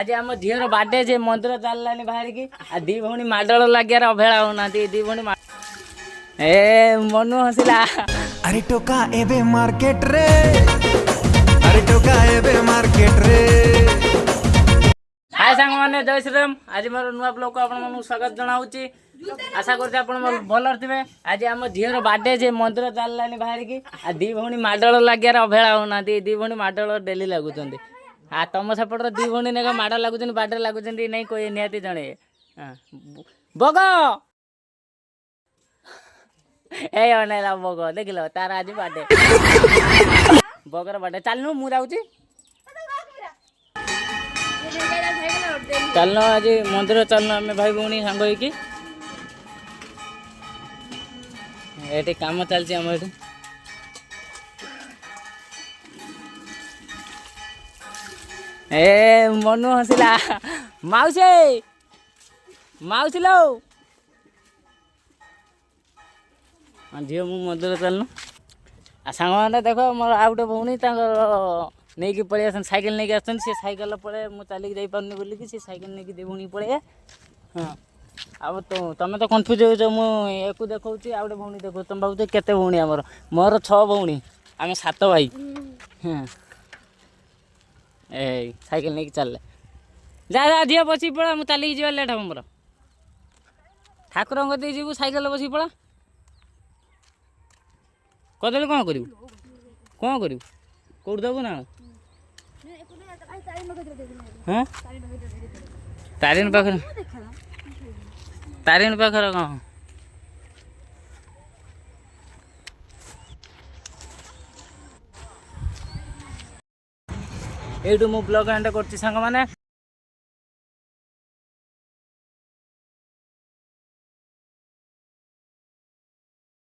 आज आम झीर बार्डे जे मंदिर चलला बाहर की दी भौणी माडल लगियार अवहेला होना दी भौणी ए मनु हसिला अरे टोका एबे मार्केट रे अरे टोका एबे मार्केट रे। हाय सांग माने जय श्री राम। आज मोर नुआ ब्लॉग को आपण मन स्वागत जनाउची। आशा करते आपण मोर भलर थिबे। आज आम झीर बार्डे जे मंदिर चलला बाहर की दी भौणी माडल लगियार अवहेला होना दी भौणी माडल डेली लागुचंदी। आ तुम सेपट दी भौणी ने माड़ लगुच बाटे लगुच नहीं कोई निहती जड़े बग ए अनेला बग देख लो तार आज बाटे बगर बाटे चलनु मु जाऊँ चलना आज मंदिर चलना आम भाई भौणी सांग ये काम चलती आम ये ए मनु हसिला माउसे माउसी लो झील मु मंदिर चलनु आ सांग मैंने देख मोर आ गए भौणी नहीं कि पलि आसन साइकिल नहीं आसन सी साइकिल पड़े मुझे चलिक जापारे बोलिकी सी साइकिल नहीं दी भौणी पड़े। हाँ अब तो तुम तो कन्फ्यूज हो मुझे देखा आ गए भौणी देख तुम भाव केते भौणी आमर मोर 6 भौणी आम 7 भाई। हाँ ए साइकिल नहीं चल जा जा झील बस पड़ा मुझे चलिक जा लेट हम मोर ठाकुर दे जीवु साइकेल बस पड़ा कदे कौन करू कौट देबू ना हाँ तारिणी पाखर कौन ये मु ब्लॉग एंड कर सांग मैंने।